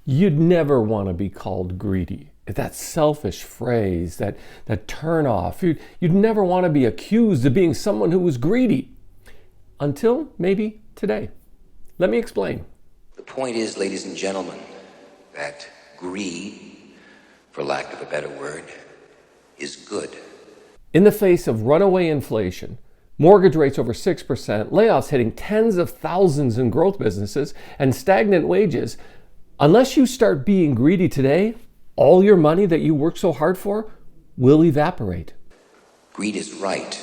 You'd never want to be called greedy. That selfish phrase, that turn off. You'd never want to be accused of being someone who was greedy. Until maybe today. Let me explain. The point is, ladies and gentlemen, that greed, for lack of a better word, is good. In the face of runaway inflation, mortgage rates over 6%, layoffs hitting tens of thousands in growth businesses, and stagnant wages, unless you start being greedy today, all your money that you worked so hard for will evaporate. Greed is right.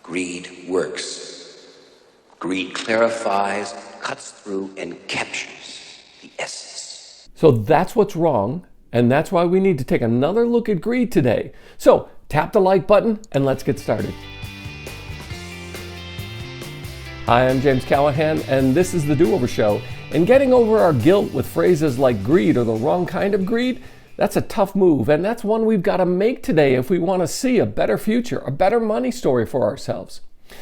Greed works. Greed clarifies, cuts through, and captures the essence. So that's what's wrong, and that's why we need to take another look at greed today. So tap the like button and let's get started. Hi, I'm James Callahan, and this is the Do-Over Show. And getting over our guilt with phrases like greed or the wrong kind of greed, that's a tough move, and that's one we've got to make today if we want to see a better future, a better money story for ourselves.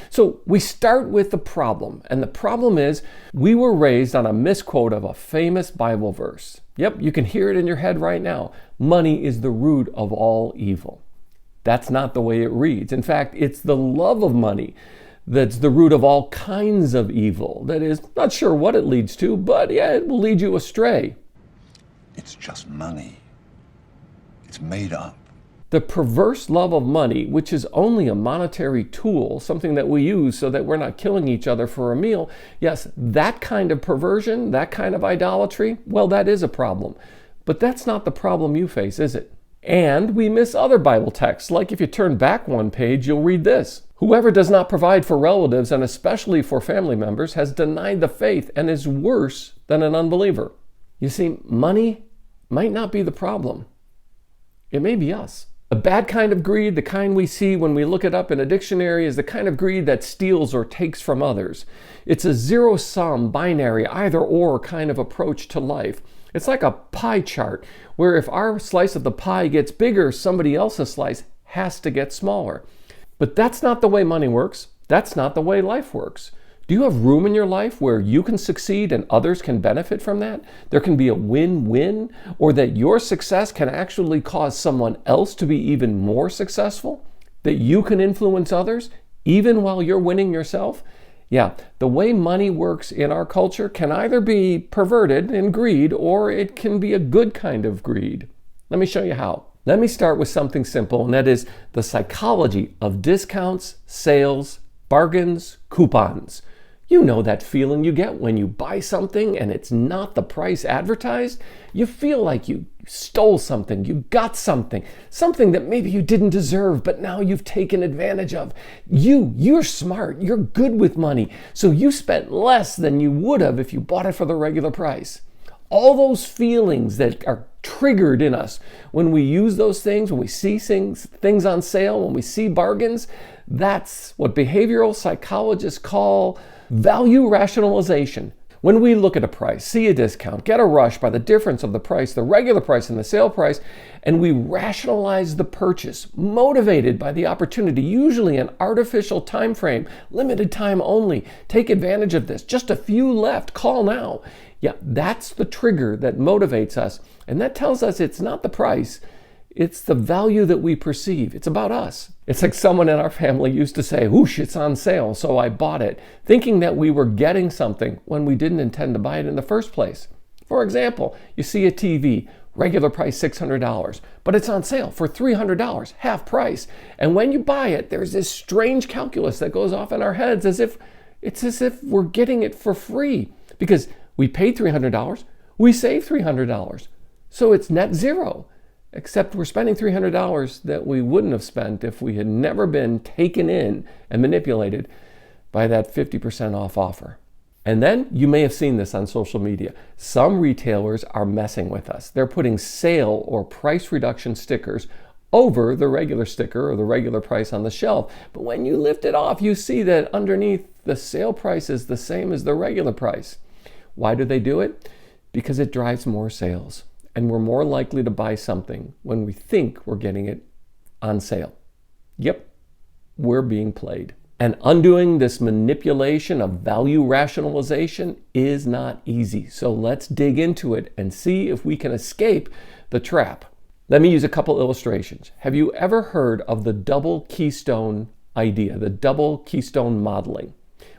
So we start with the problem, and the problem is we were raised on a misquote of a famous Bible verse. Yep, you can hear it in your head right now. Money is the root of all evil. That's not the way it reads. In fact, it's the love of money that's the root of all kinds of evil. That is, not sure what it leads to, but yeah, it will lead you astray. It's just money. It's made up. The perverse love of money, which is only a monetary tool, something that we use so that we're not killing each other for a meal, yes, that kind of perversion, that kind of idolatry, well, that is a problem. But that's not the problem you face, is it? And we miss other Bible texts, like if you turn back one page, you'll read this. Whoever does not provide for relatives, and especially for family members, has denied the faith and is worse than an unbeliever. You see, money might not be the problem. It may be us. The bad kind of greed, the kind we see when we look it up in a dictionary, is the kind of greed that steals or takes from others. It's a zero-sum, binary, either-or kind of approach to life. It's like a pie chart, where if our slice of the pie gets bigger, somebody else's slice has to get smaller. But that's not the way money works. That's not the way life works. Do you have room in your life where you can succeed and others can benefit from that? There can be a win-win, or that your success can actually cause someone else to be even more successful? That you can influence others even while you're winning yourself? Yeah, the way money works in our culture can either be perverted in greed, or it can be a good kind of greed. Let me show you how. Let me start with something simple, and that is the psychology of discounts, sales, bargains, coupons. You know that feeling you get when you buy something and it's not the price advertised? You feel like you stole something, you got something that maybe you didn't deserve, but now you've taken advantage of. You're smart, you're good with money, so you spent less than you would have if you bought it for the regular price. All those feelings that are triggered in us when we use those things, when we see things on sale, when we see bargains, that's what behavioral psychologists call value rationalization. When we look at a price, see a discount, get a rush by the difference of the price, the regular price and the sale price, and we rationalize the purchase, motivated by the opportunity, usually an artificial time frame, limited time only. Take advantage of this. Just a few left. Call now. Yeah, that's the trigger that motivates us. And that tells us it's not the price, it's the value that we perceive. It's about us. It's like someone in our family used to say, whoosh, it's on sale, so I bought it, thinking that we were getting something when we didn't intend to buy it in the first place. For example, you see a TV, regular price $600, but it's on sale for $300, half price. And when you buy it, there's this strange calculus that goes off in our heads as if we're getting it for free. Because we paid $300, we saved $300. So it's net zero, except we're spending $300 that we wouldn't have spent if we had never been taken in and manipulated by that 50% off offer. And then you may have seen this on social media. Some retailers are messing with us. They're putting sale or price reduction stickers over the regular sticker or the regular price on the shelf. But when you lift it off, you see that underneath the sale price is the same as the regular price. Why do they do it? Because it drives more sales. And we're more likely to buy something when we think we're getting it on sale. Yep, we're being played. And undoing this manipulation of value rationalization is not easy. So let's dig into it and see if we can escape the trap. Let me use a couple illustrations. Have you ever heard of the double keystone idea, the double keystone modeling?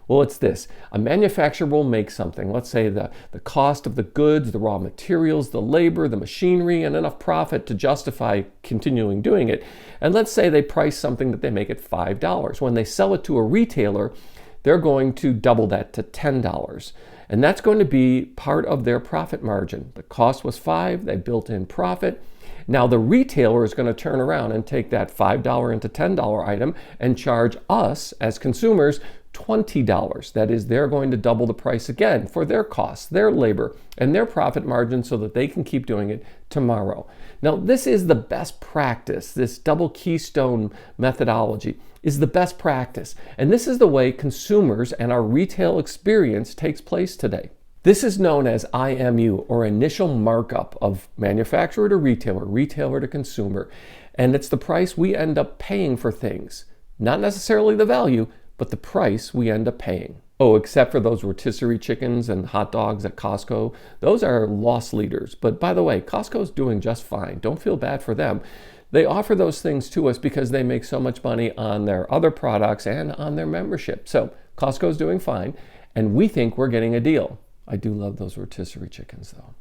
Well, it's this. A manufacturer will make something, let's say the cost of the goods, the raw materials, the labor, the machinery, and enough profit to justify continuing doing it. And let's say they price something that they make at $5. When they sell it to a retailer, they're going to double that to $10. And that's going to be part of their profit margin. The cost was $5, they built in profit. Now the retailer is going to turn around and take that $5 into $10 item and charge us as consumers $20. That is, they're going to double the price again for their costs, their labor, and their profit margin so that they can keep doing it tomorrow. Now, this is the best practice. This double keystone methodology is the best practice. And this is the way consumers and our retail experience takes place today. This is known as IMU, or initial markup of manufacturer to retailer, retailer to consumer. And it's the price we end up paying for things. Not necessarily the value, but the price we end up paying. Oh, except for those rotisserie chickens and hot dogs at Costco. Those are loss leaders. But by the way, Costco's doing just fine. Don't feel bad for them. They offer those things to us because they make so much money on their other products and on their membership. So Costco's doing fine, and we think we're getting a deal. I do love those rotisserie chickens, though.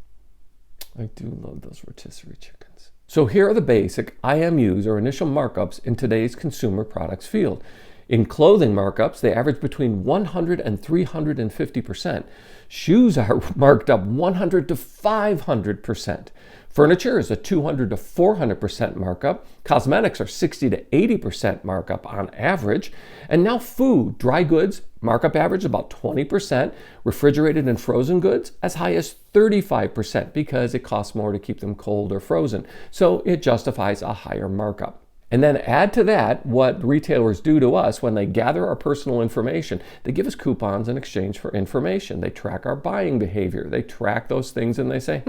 I do love those rotisserie chickens. So here are the basic IMUs, or initial markups, in today's consumer products field. In clothing markups, they average between 100 and 350%. Shoes are marked up 100 to 500%. Furniture is a 200 to 400% markup. Cosmetics are 60 to 80% markup on average. And now food, dry goods, markup average about 20%. Refrigerated and frozen goods as high as 35% because it costs more to keep them cold or frozen. So it justifies a higher markup. And then add to that what retailers do to us when they gather our personal information. They give us coupons in exchange for information. They track our buying behavior. They track those things and they say,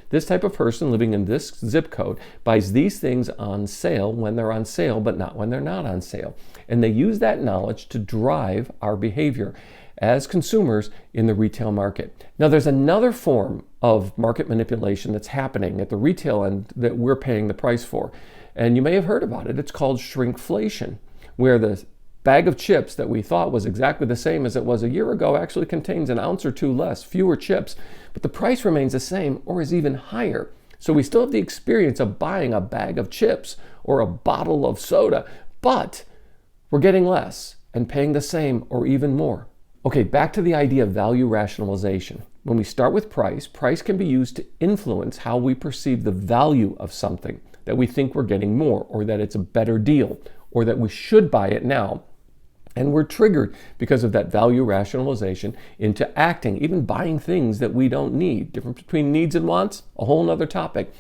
this type of person living in this zip code buys these things on sale when they're on sale, but not when they're not on sale. And they use that knowledge to drive our behavior as consumers in the retail market. Now, there's another form of market manipulation that's happening at the retail end that we're paying the price for. And you may have heard about it. It's called shrinkflation, where the bag of chips that we thought was exactly the same as it was a year ago actually contains an ounce or two less, fewer chips, but the price remains the same or is even higher. So we still have the experience of buying a bag of chips or a bottle of soda, but we're getting less and paying the same or even more. Okay, back to the idea of value rationalization. When we start with price, price can be used to influence how we perceive the value of something, that we think we're getting more, or that it's a better deal, or that we should buy it now. And we're triggered because of that value rationalization into acting, even buying things that we don't need. Difference between needs and wants, a whole nother topic.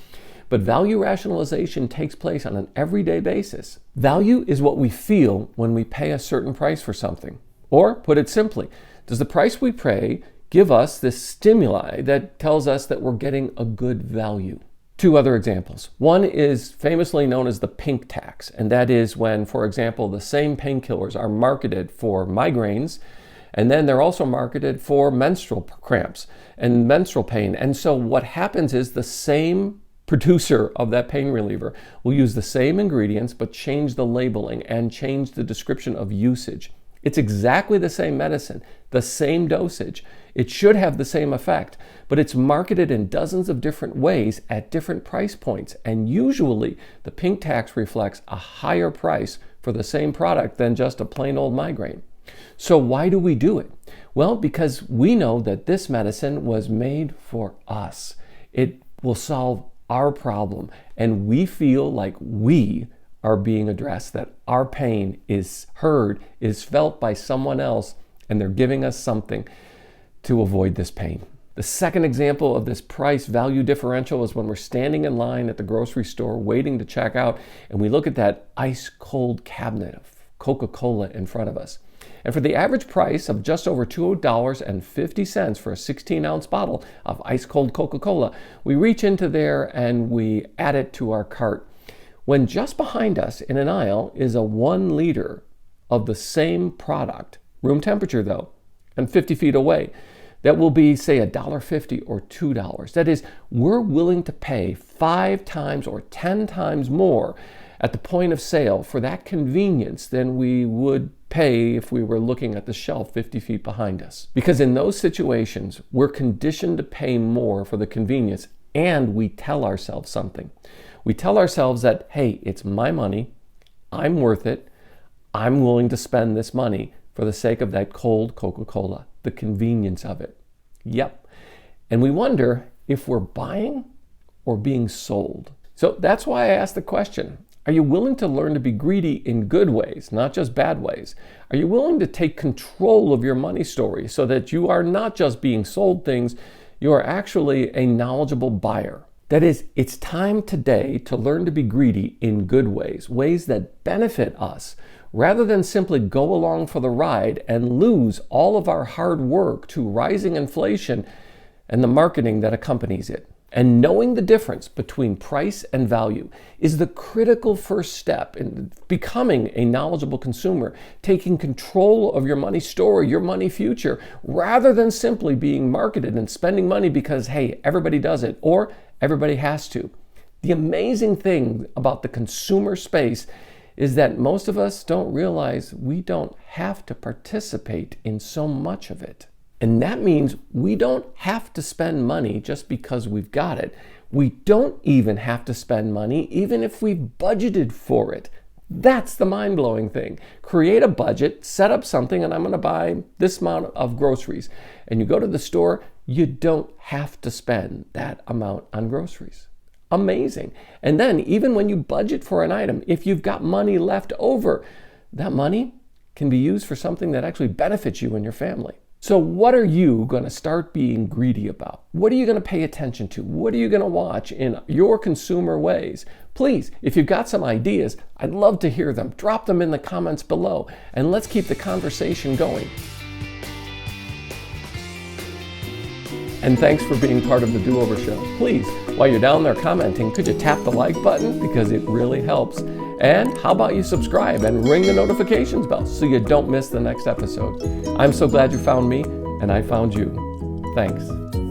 But value rationalization takes place on an everyday basis. Value is what we feel when we pay a certain price for something. Or, put it simply, does the price we pay give us this stimuli that tells us that we're getting a good value? Two other examples. One is famously known as the pink tax, and that is when, for example, the same painkillers are marketed for migraines, and then they're also marketed for menstrual cramps and menstrual pain. And so what happens is the same producer of that pain reliever will use the same ingredients but change the labeling and change the description of usage. It's exactly the same medicine, the same dosage. It should have the same effect, but it's marketed in dozens of different ways at different price points. And usually the pink tax reflects a higher price for the same product than just a plain old migraine. So why do we do it? Well, because we know that this medicine was made for us. It will solve our problem, and we feel like we are being addressed, that our pain is heard, is felt by someone else, and they're giving us something to avoid this pain. The second example of this price value differential is when we're standing in line at the grocery store waiting to check out, and we look at that ice cold cabinet of Coca-Cola in front of us. And for the average price of just over $2.50 for a 16-ounce bottle of ice cold Coca-Cola, we reach into there and we add it to our cart. When just behind us in an aisle is a 1 liter of the same product, room temperature though, and 50 feet away, that will be, say, $1.50 or $2. That is, we're willing to pay 5 times or 10 times more at the point of sale for that convenience than we would pay if we were looking at the shelf 50 feet behind us. Because in those situations, we're conditioned to pay more for the convenience, and we tell ourselves something. We tell ourselves that, hey, it's my money, I'm worth it, I'm willing to spend this money for the sake of that cold Coca-Cola, the convenience of it. Yep. And we wonder if we're buying or being sold. So that's why I asked the question, are you willing to learn to be greedy in good ways, not just bad ways? Are you willing to take control of your money story so that you are not just being sold things, you are actually a knowledgeable buyer? That is, it's time today to learn to be greedy in good ways, ways that benefit us, rather than simply go along for the ride and lose all of our hard work to rising inflation and the marketing that accompanies it. And knowing the difference between price and value is the critical first step in becoming a knowledgeable consumer, taking control of your money story, your money future, rather than simply being marketed and spending money because, hey, everybody does it or everybody has to. The amazing thing about the consumer space is that most of us don't realize we don't have to participate in so much of it. And that means we don't have to spend money just because we've got it. We don't even have to spend money even if we've budgeted for it. That's the mind-blowing thing. Create a budget, set up something, and I'm going to buy this amount of groceries. And you go to the store, you don't have to spend that amount on groceries. Amazing. And then even when you budget for an item, if you've got money left over, that money can be used for something that actually benefits you and your family. So what are you going to start being greedy about? What are you going to pay attention to? What are you going to watch in your consumer ways? Please, if you've got some ideas, I'd love to hear them. Drop them in the comments below, and let's keep the conversation going. And thanks for being part of the Do-Over Show. Please, while you're down there commenting, could you tap the like button? Because it really helps. And how about you subscribe and ring the notifications bell so you don't miss the next episode. I'm so glad you found me, and I found you. Thanks.